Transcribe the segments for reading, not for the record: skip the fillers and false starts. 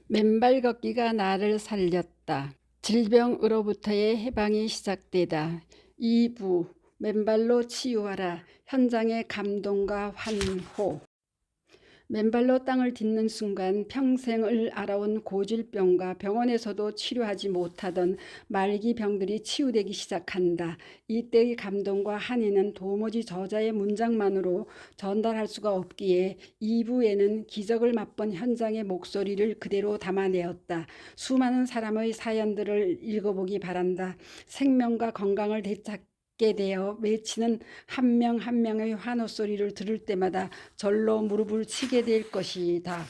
맨발 걷기가 나를 살렸다. 질병으로부터의 해방이 시작되다. 2부 맨발로 치유하라. 현장의 감동과 환호. 맨발로 땅을 딛는 순간 평생을 알아온 고질병과 병원에서도 치료하지 못하던 말기 병들이 치유되기 시작한다. 이때의 감동과 한의는 도무지 저자의 문장만으로 전달할 수가 없기에 2부에는 기적을 맛본 현장의 목소리를 그대로 담아내었다. 수많은 사람의 사연들을 읽어보기 바란다. 생명과 건강을 되찾게 되어 외치는 한 명 한 명의 환호 소리를 들을 때마다 절로 무릎을 치게 될 것이다.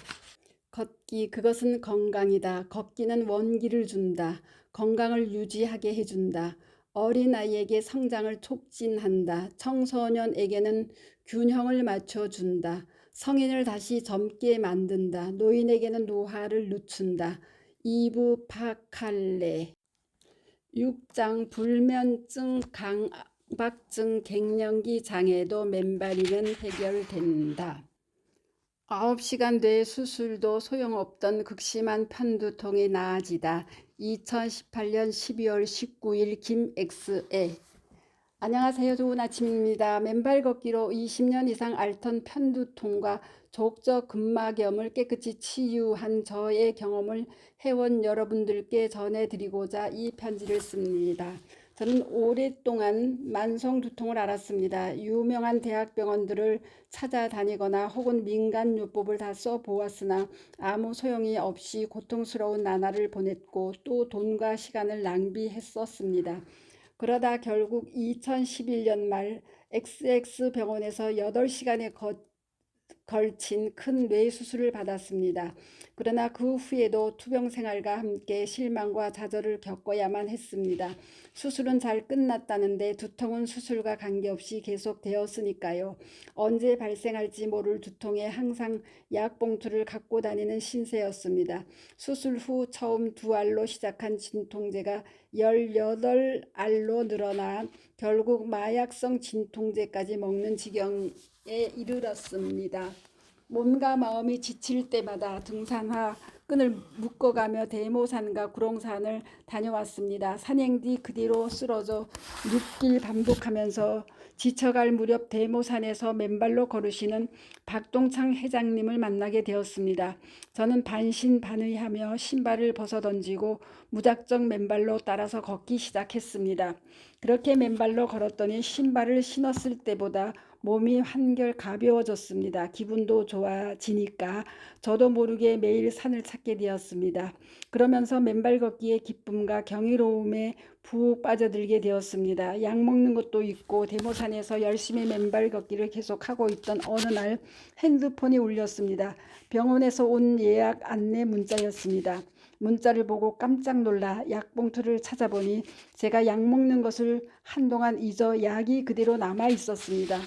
걷기, 그것은 건강이다. 걷기는 원기를 준다. 건강을 유지하게 해준다. 어린아이에게 성장을 촉진한다. 청소년에게는 균형을 맞춰준다. 성인을 다시 젊게 만든다. 노인에게는 노화를 늦춘다. 이부 파칼레. 육장, 불면증, 강박증, 갱년기 장애도 맨발이면 해결된다. 9시간 뇌 수술도 소용없던 극심한 편두통이 나아지다. 2018년 12월 19일 김X에. 안녕하세요. 좋은 아침입니다. 맨발 걷기로 20년 이상 앓던 편두통과 족저 근막염을 깨끗이 치유한 저의 경험을 회원 여러분들께 전해드리고자 이 편지를 씁니다. 저는 오랫동안 만성 두통을 앓았습니다. 유명한 대학병원들을 찾아다니거나 혹은 민간요법을 다 써보았으나 아무 소용이 없이 고통스러운 나날을 보냈고 또 돈과 시간을 낭비했었습니다. 그러다 결국 2011년 말 XX병원에서 8시간에 걸친 큰 뇌수술을 받았습니다. 그러나 그 후에도 투병 생활과 함께 실망과 좌절을 겪어야만 했습니다. 수술은 잘 끝났다는데 두통은 수술과 관계없이 계속되었으니까요. 언제 발생할지 모를 두통에 항상 약봉투를 갖고 다니는 신세였습니다. 수술 후 처음 2알로 시작한 진통제가 18알로 늘어나 결국 마약성 진통제까지 먹는 지경에 이르렀습니다. 몸과 마음이 지칠 때마다 등산화 끈을 묶어가며 대모산과 구롱산을 다녀왔습니다. 산행 뒤 그대로 쓰러져 눕길 반복하면서 지쳐갈 무렵 대모산에서 맨발로 걸으시는 박동창 회장님을 만나게 되었습니다. 저는 반신반의하며 신발을 벗어던지고 무작정 맨발로 따라서 걷기 시작했습니다. 그렇게 맨발로 걸었더니 신발을 신었을 때보다 몸이 한결 가벼워졌습니다. 기분도 좋아지니까 저도 모르게 매일 산을 찾게 되었습니다. 그러면서 맨발 걷기의 기쁨과 경이로움에 푹 빠져들게 되었습니다. 약 먹는 것도 있고 대모산에서 열심히 맨발 걷기를 계속하고 있던 어느 날 핸드폰이 울렸습니다. 병원에서 온 예약 안내 문자였습니다. 문자를 보고 깜짝 놀라 약봉투를 찾아보니 제가 약 먹는 것을 한동안 잊어 약이 그대로 남아 있었습니다.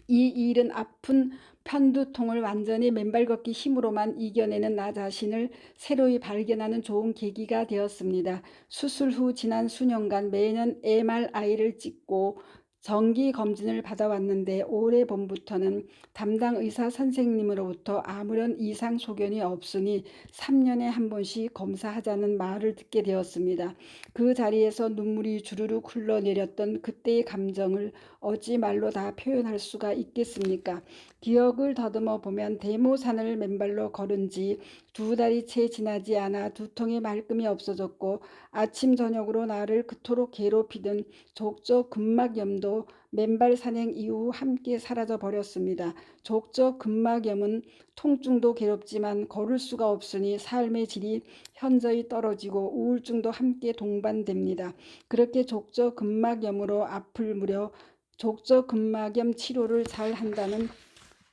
이 일은 아픈 편두통을 완전히 맨발 걷기 힘으로만 이겨내는 나 자신을 새로이 발견하는 좋은 계기가 되었습니다. 수술 후 지난 수년간 매년 MRI를 찍고 정기 검진을 받아왔는데 올해 봄부터는 담당 의사 선생님으로부터 아무런 이상 소견이 없으니 3년에 한 번씩 검사하자는 말을 듣게 되었습니다. 그 자리에서 눈물이 주르륵 흘러내렸던 그때의 감정을 어찌 말로 다 표현할 수가 있겠습니까? 기억을 더듬어 보면 대모산을 맨발로 걸은 지 2달이 채 지나지 않아 두통의 말끔이 없어졌고 아침 저녁으로 나를 그토록 괴롭히던 족저 근막염도 맨발 산행 이후 함께 사라져 버렸습니다. 족저 근막염은 통증도 괴롭지만 걸을 수가 없으니 삶의 질이 현저히 떨어지고 우울증도 함께 동반됩니다. 그렇게 족저 근막염으로 아플 무렵 족저 근막염 치료를 잘 한다는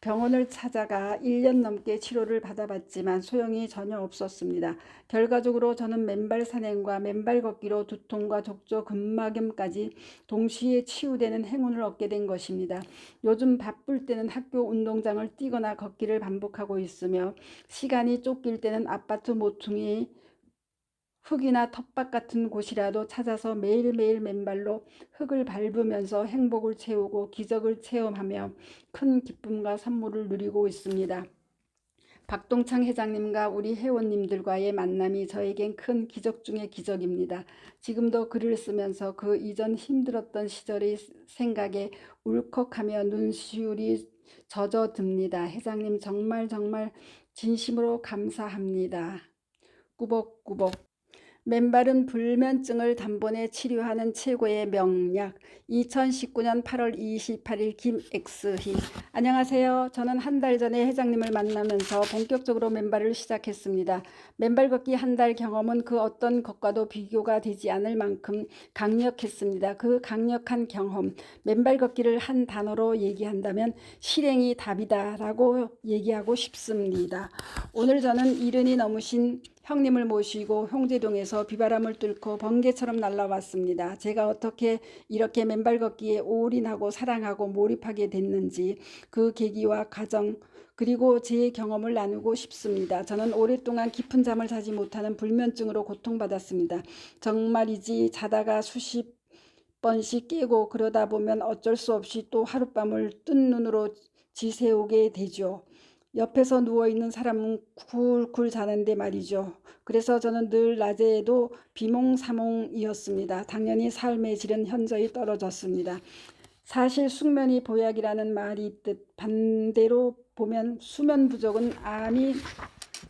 병원을 찾아가 1년 넘게 치료를 받아봤지만 소용이 전혀 없었습니다. 결과적으로 저는 맨발 산행과 맨발 걷기로 두통과 족저 근막염까지 동시에 치유되는 행운을 얻게 된 것입니다. 요즘 바쁠 때는 학교 운동장을 뛰거나 걷기를 반복하고 있으며 시간이 쫓길 때는 아파트 모퉁이 흙이나 텃밭 같은 곳이라도 찾아서 매일매일 맨발로 흙을 밟으면서 행복을 채우고 기적을 체험하며 큰 기쁨과 선물을 누리고 있습니다. 박동창 회장님과 우리 회원님들과의 만남이 저에겐 큰 기적 중의 기적입니다. 지금도 글을 쓰면서 그 이전 힘들었던 시절의 생각에 울컥하며 눈시울이 젖어듭니다. 회장님 정말 진심으로 감사합니다. 꾸벅꾸벅. 맨발은 불면증을 단번에 치료하는 최고의 명약. 2019년 8월 28일 김X희. 안녕하세요. 저는 한 달 전에 회장님을 만나면서 본격적으로 맨발을 시작했습니다. 맨발 걷기 한 달 경험은 그 어떤 것과도 비교가 되지 않을 만큼 강력했습니다. 그 강력한 경험, 맨발 걷기를 한 단어로 얘기한다면 실행이 답이다라고 얘기하고 싶습니다. 오늘 저는 70이 넘으신 형님을 모시고 홍제동에서 비바람을 뚫고 번개처럼 날아왔습니다. 제가 어떻게 이렇게 맨발 걷기에 올인하고 사랑하고 몰입하게 됐는지 그 계기와 과정 그리고 제 경험을 나누고 싶습니다. 저는 오랫동안 깊은 잠을 자지 못하는 불면증으로 고통받았습니다. 정말이지 자다가 수십 번씩 깨고 그러다 보면 어쩔 수 없이 또 하룻밤을 뜬 눈으로 지새우게 되죠. 옆에서 누워있는 사람은 굴굴 자는데 말이죠. 그래서 저는 늘 낮에도 비몽사몽이었습니다. 당연히 삶의 질은 현저히 떨어졌습니다. 사실 숙면이 보약이라는 말이 있듯 반대로 보면 수면 부족은 암이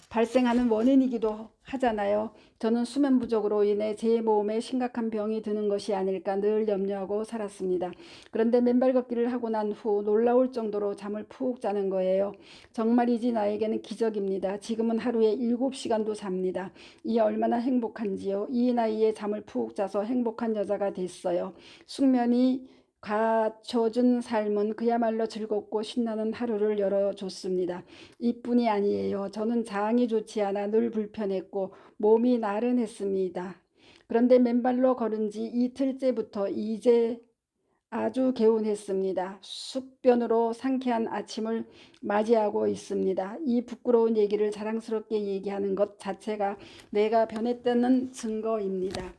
발생하는 원인이기도 하잖아요. 저는 수면 부족으로 인해 제 몸에 심각한 병이 드는 것이 아닐까 늘 염려하고 살았습니다. 그런데 맨발 걷기를 하고 난 후 놀라울 정도로 잠을 푹 자는 거예요. 정말이지 나에게는 기적입니다. 지금은 하루에 7시간도 잡니다. 이 얼마나 행복한지요. 이 나이에 잠을 푹 자서 행복한 여자가 됐어요. 숙면이 갖춰준 삶은 그야말로 즐겁고 신나는 하루를 열어줬습니다. 이뿐이 아니에요. 저는 장이 좋지 않아 늘 불편했고 몸이 나른했습니다. 그런데 맨발로 걸은 지 이틀째부터 이제 아주 개운했습니다. 숙변으로 상쾌한 아침을 맞이하고 있습니다. 이 부끄러운 얘기를 자랑스럽게 얘기하는 것 자체가 내가 변했다는 증거입니다.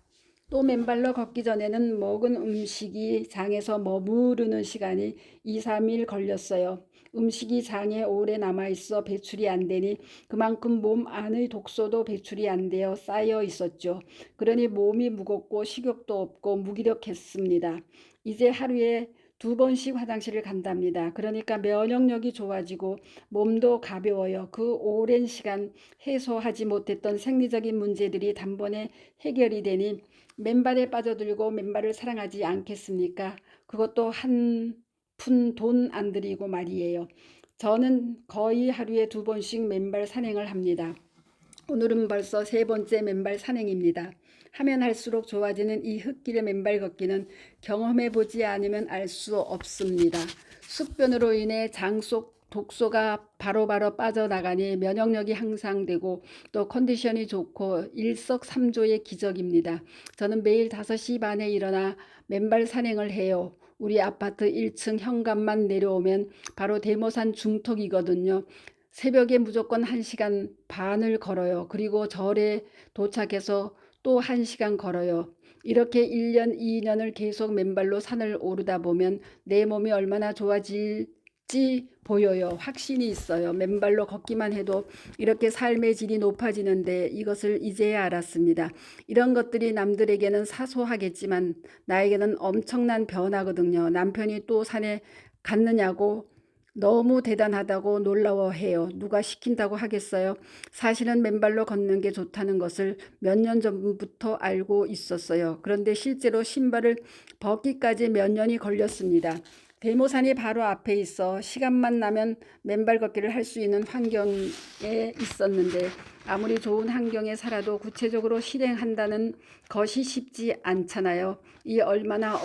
또 맨발로 걷기 전에는 먹은 음식이 장에서 머무르는 시간이 2, 3일 걸렸어요. 음식이 장에 오래 남아있어 배출이 안 되니 그만큼 몸 안의 독소도 배출이 안 되어 쌓여 있었죠. 그러니 몸이 무겁고 식욕도 없고 무기력했습니다. 이제 하루에 2번씩 화장실을 간답니다. 그러니까 면역력이 좋아지고 몸도 가벼워요. 그 오랜 시간 해소하지 못했던 생리적인 문제들이 단번에 해결이 되니 맨발에 빠져들고 맨발을 사랑하지 않겠습니까? 그것도 한 푼 돈 안 들이고 말이에요. 저는 거의 하루에 2번씩 맨발 산행을 합니다. 오늘은 벌써 3번째 맨발 산행입니다. 하면 할수록 좋아지는 이 흙길의 맨발 걷기는 경험해보지 않으면 알 수 없습니다. 숙변으로 인해 장 속 독소가 바로바로 빠져나가니 면역력이 향상되고 또 컨디션이 좋고 일석삼조의 기적입니다. 저는 매일 5시 반에 일어나 맨발 산행을 해요. 우리 아파트 1층 현관만 내려오면 바로 대모산 중턱이거든요. 새벽에 무조건 1시간 반을 걸어요. 그리고 절에 도착해서 또 1시간 걸어요. 이렇게 1년, 2년을 계속 맨발로 산을 오르다 보면 내 몸이 얼마나 좋아질지 보여요. 확신이 있어요. 맨발로 걷기만 해도 이렇게 삶의 질이 높아지는데 이것을 이제야 알았습니다. 이런 것들이 남들에게는 사소하겠지만 나에게는 엄청난 변화거든요. 남편이 또 산에 갔느냐고 너무 대단하다고 놀라워해요. 누가 시킨다고 하겠어요? 사실은 맨발로 걷는 게 좋다는 것을 몇 년 전부터 알고 있었어요. 그런데 실제로 신발을 벗기까지 몇 년이 걸렸습니다. 대모산이 바로 앞에 있어 시간만 나면 맨발 걷기를 할 수 있는 환경에 있었는데 아무리 좋은 환경에 살아도 구체적으로 실행한다는 것이 쉽지 않잖아요. 이 얼마나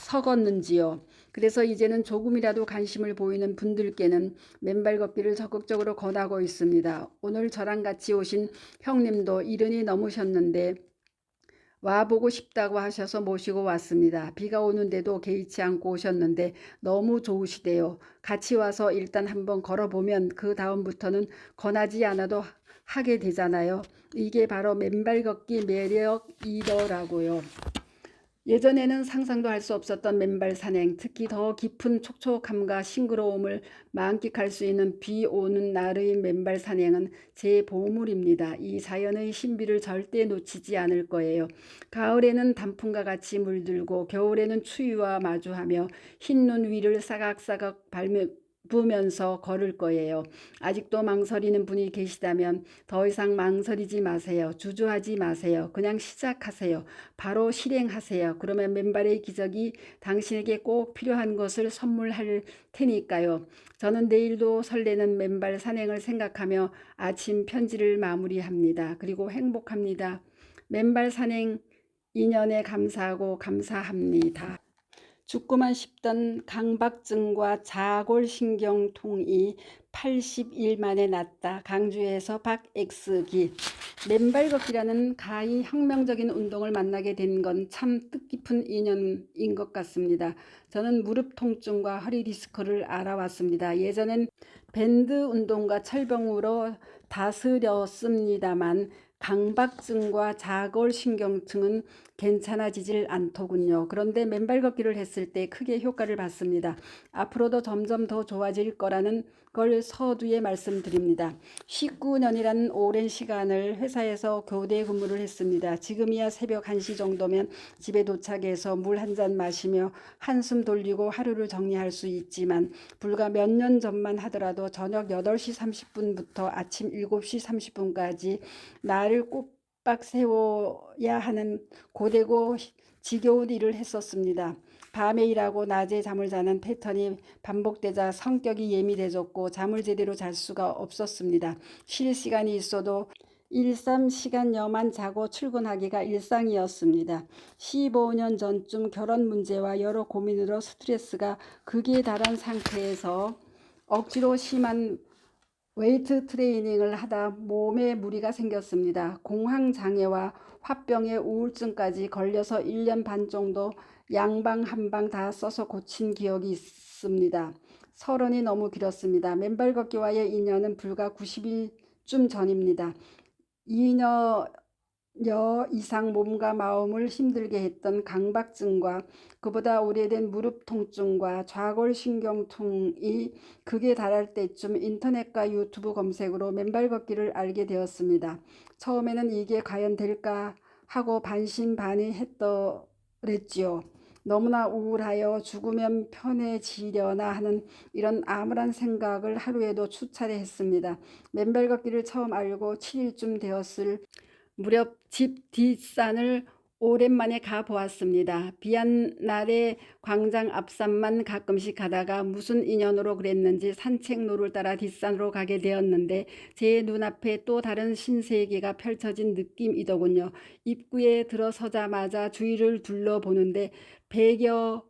어리석었는지요. 그래서 이제는 조금이라도 관심을 보이는 분들께는 맨발 걷기를 적극적으로 권하고 있습니다. 오늘 저랑 같이 오신 형님도 70이 넘으셨는데 와보고 싶다고 하셔서 모시고 왔습니다. 비가 오는데도 개의치 않고 오셨는데 너무 좋으시대요. 같이 와서 일단 한번 걸어보면 그 다음부터는 권하지 않아도 하게 되잖아요. 이게 바로 맨발 걷기 매력이더라고요. 예전에는 상상도 할 수 없었던 맨발 산행, 특히 더 깊은 촉촉함과 싱그러움을 만끽할 수 있는 비 오는 날의 맨발 산행은 제 보물입니다. 이 자연의 신비를 절대 놓치지 않을 거예요. 가을에는 단풍과 같이 물들고 겨울에는 추위와 마주하며 흰눈 위를 싸각싸각 밟으면서 걸을 거예요. 아직도 망설이는 분이 계시다면 더 이상 망설이지 마세요. 주저하지 마세요. 그냥 시작하세요. 바로 실행하세요. 그러면 맨발의 기적이 당신에게 꼭 필요한 것을 선물할 테니까요. 저는 내일도 설레는 맨발 산행을 생각하며 아침 편지를 마무리합니다. 그리고 행복합니다. 맨발 산행 2년에 감사하고 감사합니다. 죽고만 싶던 강박증과 자골신경통이 80일 만에 낫다. 강주에서 박엑스기. 맨발 걷기라는 가히 혁명적인 운동을 만나게 된 건 참 뜻깊은 인연인 것 같습니다. 저는 무릎 통증과 허리 디스크를 알아왔습니다. 예전엔 밴드 운동과 철봉으로 다스렸습니다만 강박증과 자골신경증은 괜찮아지질 않더군요. 그런데 맨발 걷기를 했을 때 크게 효과를 봤습니다. 앞으로도 점점 더 좋아질 거라는 걸 서두에 말씀드립니다. 19년이라는 오랜 시간을 회사에서 교대 근무를 했습니다. 지금이야 새벽 1시 정도면 집에 도착해서 물 한 잔 마시며 한숨 돌리고 하루를 정리할 수 있지만 불과 몇 년 전만 하더라도 저녁 8시 30분부터 아침 7시 30분까지 나를 꼬박 세워야 하는 고되고 지겨운 일을 했었습니다. 밤에 일하고 낮에 잠을 자는 패턴이 반복되자 성격이 예민해졌고 잠을 제대로 잘 수가 없었습니다. 쉴 시간이 있어도 일삼시간여만 자고 출근하기가 일상이었습니다. 15년 전쯤 결혼 문제와 여러 고민으로 스트레스가 극에 달한 상태에서 억지로 심한 웨이트 트레이닝을 하다 몸에 무리가 생겼습니다. 공황장애와 화병에 우울증까지 걸려서 1년 반 정도 양방 한방 다 써서 고친 기억이 있습니다. 30이 너무 길었습니다. 맨발 걷기와의 인연은 불과 90일쯤 전입니다. 2년 여 이상 몸과 마음을 힘들게 했던 강박증과 그보다 오래된 무릎 통증과 좌골신경통이 극에 달할 때쯤 인터넷과 유튜브 검색으로 맨발 걷기를 알게 되었습니다. 처음에는 이게 과연 될까 하고 반신반의했더랬지요. 너무나 우울하여 죽으면 편해지려나 하는 이런 암울한 생각을 하루에도 수차례 했습니다. 맨발 걷기를 처음 알고 7일쯤 되었을 무렵 집 뒷산을 오랜만에 가보았습니다. 비한 날에 광장 앞산만 가끔씩 가다가 무슨 인연으로 그랬는지 산책로를 따라 뒷산으로 가게 되었는데 제 눈앞에 또 다른 신세계가 펼쳐진 느낌이더군요. 입구에 들어서자마자 주위를 둘러보는데 100여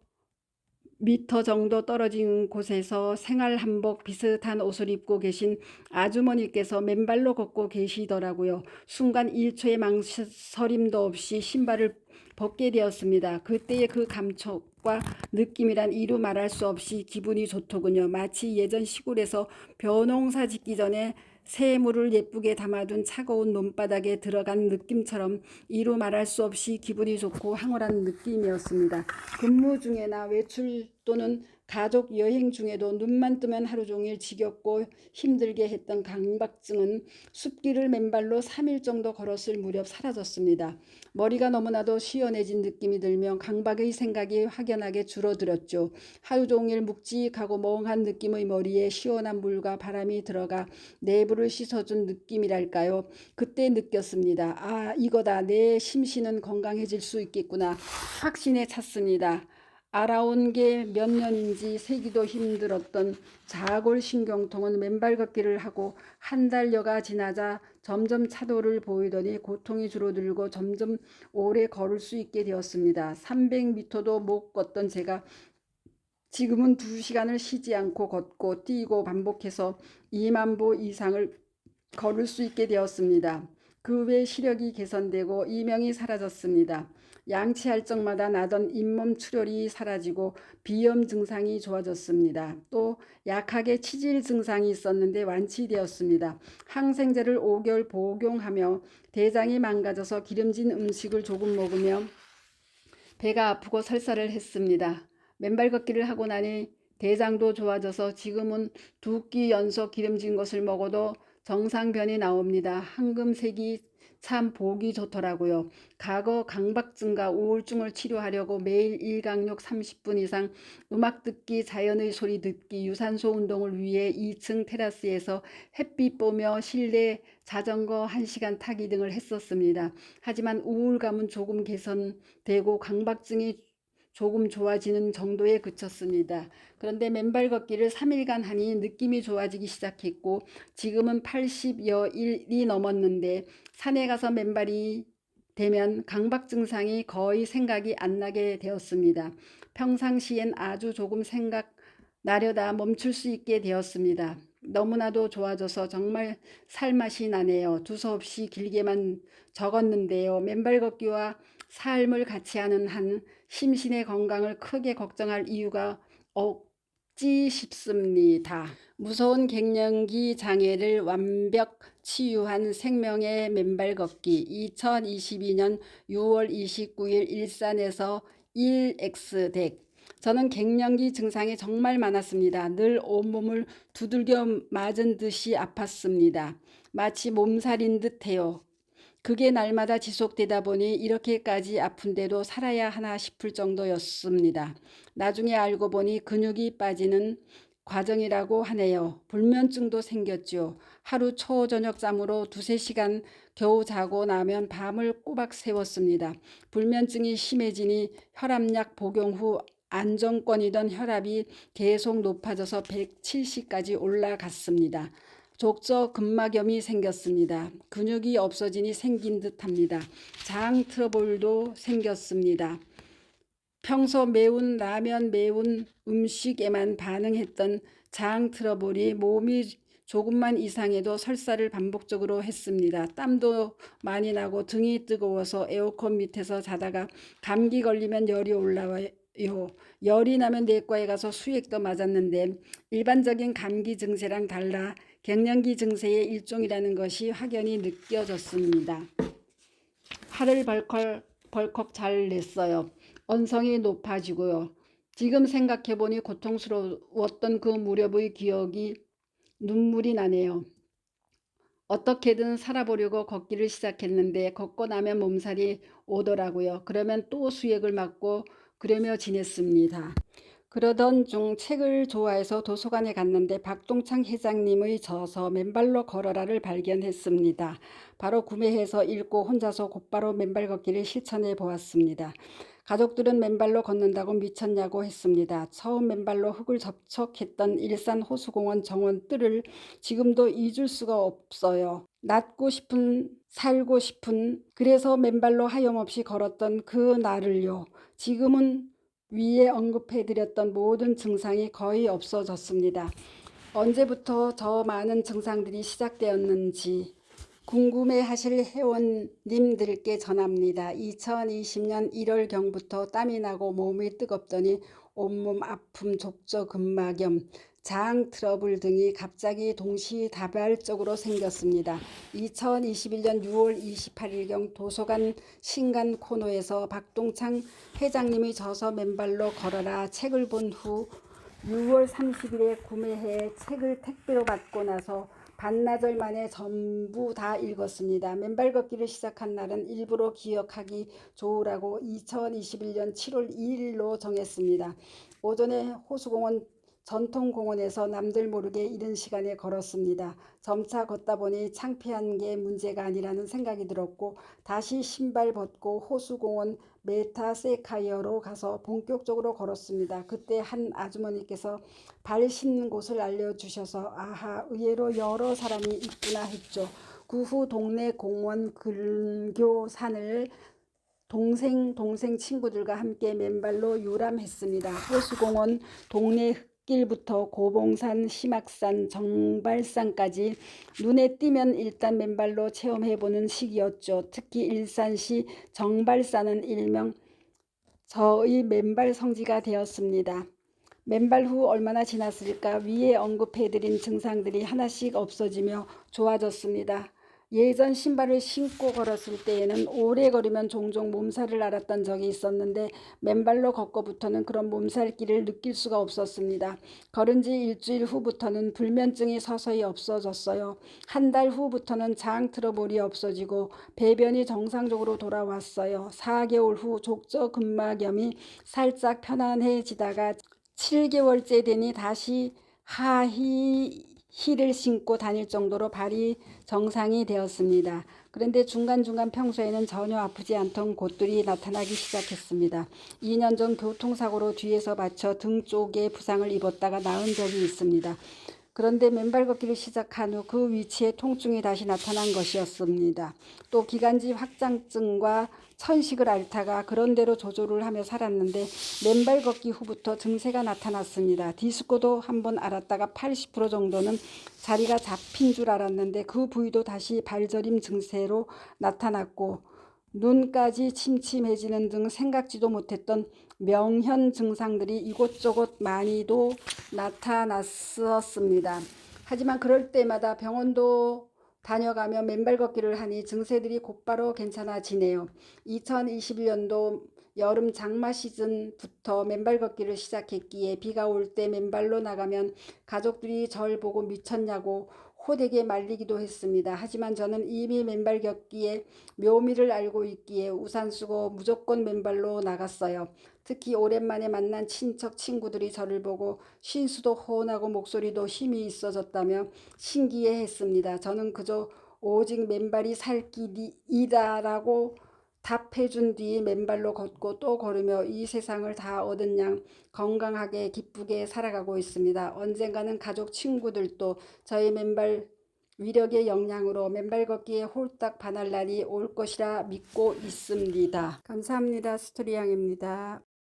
미터 정도 떨어진 곳에서 생활 한복 비슷한 옷을 입고 계신 아주머니께서 맨발로 걷고 계시더라고요. 순간 1초의 망설임도 없이 신발을 벗게 되었습니다. 그때의 그 감촉과 느낌이란 이루 말할 수 없이 기분이 좋더군요. 마치 예전 시골에서 벼농사 짓기 전에 새물을 예쁘게 담아둔 차가운 논바닥에 들어간 느낌처럼 이루 말할 수 없이 기분이 좋고 황홀한 느낌이었습니다. 근무 중에나 외출 또는 가족 여행 중에도 눈만 뜨면 하루 종일 지겹고 힘들게 했던 강박증은 숲길을 맨발로 3일 정도 걸었을 무렵 사라졌습니다. 머리가 너무나도 시원해진 느낌이 들며 강박의 생각이 확연하게 줄어들었죠. 하루 종일 묵직하고 멍한 느낌의 머리에 시원한 물과 바람이 들어가 내부를 씻어준 느낌이랄까요. 그때 느꼈습니다. 아, 이거다. 내 심신은 건강해질 수 있겠구나. 확신에 찼습니다. 알아온 게 몇 년인지 세기도 힘들었던 자골신경통은 맨발 걷기를 하고 한 달여가 지나자 점점 차도를 보이더니 고통이 줄어들고 점점 오래 걸을 수 있게 되었습니다. 300m도 못 걷던 제가 지금은 2시간을 쉬지 않고 걷고 뛰고 반복해서 2만 보 이상을 걸을 수 있게 되었습니다. 그 외 시력이 개선되고 이명이 사라졌습니다. 양치할 적마다 나던 잇몸 출혈이 사라지고 비염 증상이 좋아졌습니다. 또 약하게 치질 증상이 있었는데 완치되었습니다. 항생제를 5개월 복용하며 대장이 망가져서 기름진 음식을 조금 먹으며 배가 아프고 설사를 했습니다. 맨발 걷기를 하고 나니 대장도 좋아져서 지금은 2끼 연속 기름진 것을 먹어도 정상변이 나옵니다. 황금색이 참 보기 좋더라고요. 과거 강박증과 우울증을 치료하려고 매일 일광욕 30분 이상, 음악 듣기, 자연의 소리 듣기, 유산소 운동을 위해 2층 테라스에서 햇빛 보며 실내 자전거 1시간 타기 등을 했었습니다. 하지만 우울감은 조금 개선되고 강박증이 조금 좋아지는 정도에 그쳤습니다. 그런데 맨발 걷기를 3일간 하니 느낌이 좋아지기 시작했고 지금은 80여일이 넘었는데 산에 가서 맨발이 되면 강박 증상이 거의 생각이 안 나게 되었습니다. 평상시엔 아주 조금 생각나려다 멈출 수 있게 되었습니다. 너무나도 좋아져서 정말 살맛이 나네요. 두서없이 길게만 적었는데요. 맨발 걷기와 삶을 같이 하는 한 심신의 건강을 크게 걱정할 이유가 없지 싶습니다. 무서운 갱년기 장애를 완벽 치유한 생명의 맨발 걷기 2022년 6월 29일 일산에서 1X덱. 저는 갱년기 증상이 정말 많았습니다. 늘 온몸을 두들겨 맞은 듯이 아팠습니다. 마치 몸살인 듯해요. 그게 날마다 지속되다 보니 이렇게까지 아픈데도 살아야 하나 싶을 정도였습니다. 나중에 알고 보니 근육이 빠지는 과정이라고 하네요. 불면증도 생겼죠. 하루 초저녁 잠으로 2~3시간 겨우 자고 나면 밤을 꼬박 새웠습니다. 불면증이 심해지니 혈압약 복용 후 안정권이던 혈압이 계속 높아져서 170까지 올라갔습니다. 족저근막염이 생겼습니다. 근육이 없어지니 생긴 듯합니다. 장 트러블도 생겼습니다. 평소 매운 라면, 매운 음식에만 반응했던 장 트러블이 몸이 조금만 이상해도 설사를 반복적으로 했습니다. 땀도 많이 나고 등이 뜨거워서 에어컨 밑에서 자다가 감기 걸리면 열이 올라와요. 열이 나면 내과에 가서 수액도 맞았는데 일반적인 감기 증세랑 달라 갱년기 증세의 일종이라는 것이 확연히 느껴졌습니다. 화를 벌컥 잘 냈어요. 언성이 높아지고요. 지금 생각해보니 고통스러웠던 그 무렵의 기억이 눈물이 나네요. 어떻게든 살아보려고 걷기를 시작했는데 걷고 나면 몸살이 오더라고요. 그러면 또 수액을 맞고 그러며 지냈습니다. 그러던 중 책을 좋아해서 도서관에 갔는데 박동창 회장님의 저서 맨발로 걸어라를 발견했습니다. 바로 구매해서 읽고 혼자서 곧바로 맨발 걷기를 실천해 보았습니다. 가족들은 맨발로 걷는다고 미쳤냐고 했습니다. 처음 맨발로 흙을 접촉했던 일산 호수공원 정원들을 지금도 잊을 수가 없어요. 낳고 싶은, 살고 싶은, 그래서 맨발로 하염없이 걸었던 그 날을요. 지금은 위에 언급해드렸던 모든 증상이 거의 없어졌습니다. 언제부터 저 많은 증상들이 시작되었는지 궁금해하실 회원님들께 전합니다. 2020년 1월경부터 땀이 나고 몸이 뜨겁더니 온몸 아픔, 족저근막염, 장 트러블 등이 갑자기 동시다발적으로 생겼습니다. 2021년 6월 28일경 도서관 신간 코너에서 박동창 회장님이 저서 맨발로 걸어라 책을 본 후 6월 30일에 구매해 책을 택배로 받고 나서 반나절 만에 전부 다 읽었습니다. 맨발 걷기를 시작한 날은 일부러 기억하기 좋으라고 2021년 7월 2일로 정했습니다. 오전에 호수공원 전통공원에서 남들 모르게 이른 시간에 걸었습니다. 점차 걷다 보니 창피한 게 문제가 아니라는 생각이 들었고 다시 신발 벗고 호수공원 메타세카이어로 가서 본격적으로 걸었습니다. 그때 한 아주머니께서 발 씻는 곳을 알려주셔서 아하, 의외로 여러 사람이 있구나 했죠. 그 후 동네 공원 근교산을 동생 친구들과 함께 맨발로 유람했습니다. 호수공원 동네 흙길부터 고봉산, 심악산, 정발산까지 눈에 띄면 일단 맨발로 체험해보는 시기였죠. 특히 일산시 정발산은 일명 저의 맨발 성지가 되었습니다. 맨발 후 얼마나 지났을까 위에 언급해드린 증상들이 하나씩 없어지며 좋아졌습니다. 예전 신발을 신고 걸었을 때에는 오래 걸으면 종종 몸살을 앓았던 적이 있었는데 맨발로 걷고부터는 그런 몸살기를 느낄 수가 없었습니다. 걸은 지 일주일 후부터는 불면증이 서서히 없어졌어요. 한 달 후부터는 장 트러블이 없어지고 배변이 정상적으로 돌아왔어요. 4개월 후 족저근막염이 살짝 편안해지다가 7개월째 되니 다시 힐을 신고 다닐 정도로 발이 정상이 되었습니다. 그런데 중간중간 평소에는 전혀 아프지 않던 곳들이 나타나기 시작했습니다. 2년 전 교통사고로 뒤에서 받쳐 등 쪽에 부상을 입었다가 나은 적이 있습니다. 그런데 맨발 걷기를 시작한 후 그 위치에 통증이 다시 나타난 것이었습니다. 또 기관지 확장증과 천식을 앓다가 그런대로 조절을 하며 살았는데 맨발 걷기 후부터 증세가 나타났습니다. 디스코도 한번 앓았다가 80% 정도는 자리가 잡힌 줄 알았는데 그 부위도 다시 발저림 증세로 나타났고 눈까지 침침해지는 등 생각지도 못했던 명현 증상들이 이곳저곳 많이도 나타났었습니다. 하지만 그럴 때마다 병원도 다녀가며 맨발 걷기를 하니 증세들이 곧바로 괜찮아지네요. 2021년도 여름 장마 시즌부터 맨발 걷기를 시작했기에 비가 올 때 맨발로 나가면 가족들이 절 보고 미쳤냐고 호되게 말리기도 했습니다. 하지만 저는 이미 맨발 걷기에 묘미를 알고 있기에 우산 쓰고 무조건 맨발로 나갔어요. 특히 오랜만에 만난 친척 친구들이 저를 보고 신수도 호원하고 목소리도 힘이 있어졌다며 신기해했습니다. 저는 그저 오직 맨발이 살 길이다라고 답해준 뒤 맨발로 걷고 또 걸으며 이 세상을 다 얻은 양 건강하게 기쁘게 살아가고 있습니다. 언젠가는 가족 친구들도 저의 맨발 위력의 영향으로 맨발 걷기에 홀딱 반할 날이 올 것이라 믿고 있습니다. 감사합니다. 스토리양입니다.